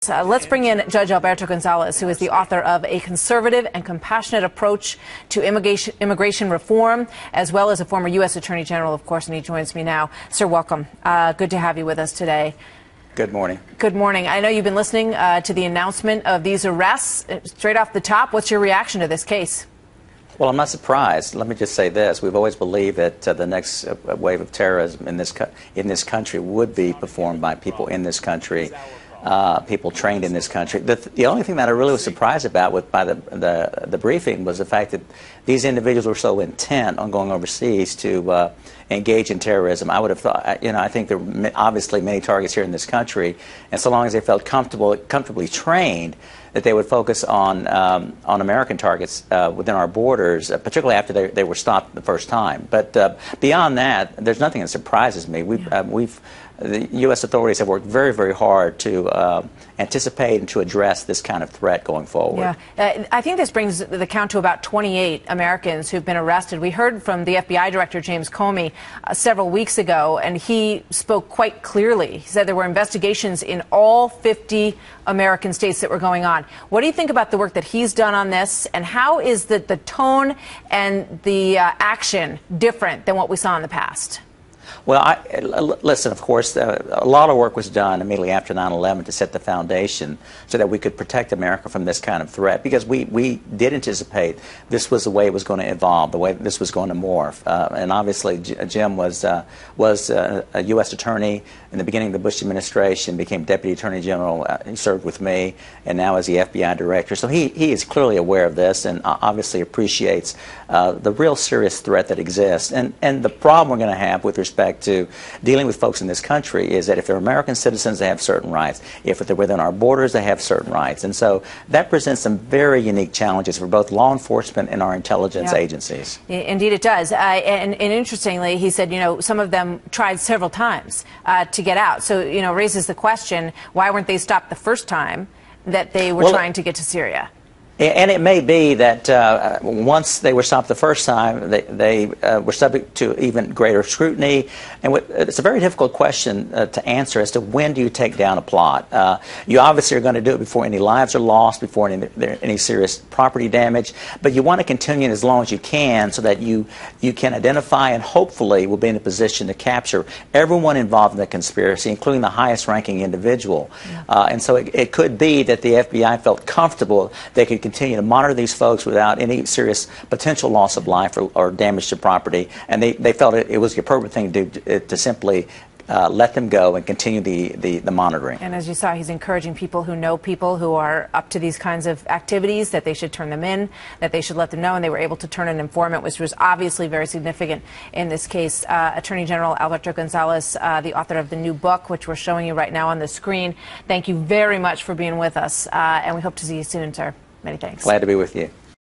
Let's bring in Judge Alberto Gonzales, who is the author of A Conservative and Compassionate Approach to Immigration Reform, as well as a former U.S. Attorney General, of course, and he joins me now. Sir, welcome. Good to have you with us today. Good morning. Good morning. I know you've been listening to the announcement of these arrests. Straight off the top, what's your reaction to this case? Well, I'm not surprised. Let me just say this. We've always believed that the next wave of terrorism in this country would be performed by people in this country. People trained in this country. The only thing that I really was surprised about by the briefing was the fact that these individuals were so intent on going overseas to engage in terrorism. I would have thought, I think there are obviously many targets here in this country, and so long as they felt comfortably trained, that they would focus on American targets within our borders, particularly after they were stopped the first time. But beyond that, there's nothing that surprises me. The U.S. authorities have worked very, very hard to anticipate and to address this kind of threat going forward. Yeah, I think this brings the count to about 28 Americans who've been arrested. We heard from the FBI Director James Comey several weeks ago, and he spoke quite clearly. He said there were investigations in all 50 American states that were going on. What do you think about the work that he's done on this, and how is the tone and the action different than what we saw in the past? Well, listen, of course, a lot of work was done immediately after 9/11 to set the foundation so that we could protect America from this kind of threat, because we did anticipate this was the way it was going to evolve, the way this was going to morph. And obviously, Jim was a U.S. attorney in the beginning of the Bush administration, became Deputy Attorney General. He served with me, and now is the FBI Director. So he is clearly aware of this and obviously appreciates the real serious threat that exists. And the problem we're going to have with respect to dealing with folks in this country is that if they're American citizens, they have certain rights. If they're within our borders, they have certain rights. And so that presents some very unique challenges for both law enforcement and our intelligence agencies. Indeed it does. And interestingly, he said, some of them tried several times to get out. So, raises the question, why weren't they stopped the first time that they were trying to get to Syria? And it may be that once they were stopped the first time, they were subject to even greater scrutiny. And it's a very difficult question to answer as to when do you take down a plot. You obviously are going to do it before any lives are lost, before any serious property damage. But you want to continue as long as you can so that you can identify and hopefully will be in a position to capture everyone involved in the conspiracy, including the highest ranking individual. And so it could be that the FBI felt comfortable they could continue to monitor these folks without any serious potential loss of life or damage to property, and they felt it was the appropriate thing to do, to simply let them go and continue the monitoring. And as you saw, he's encouraging people who are up to these kinds of activities that they should turn them in, that they should let them know, and they were able to turn an informant, which was obviously very significant in this case. Attorney General Alberto Gonzales, the author of the new book, which we're showing you right now on the screen. Thank you very much for being with us, and we hope to see you soon, sir. Many thanks. Glad to be with you.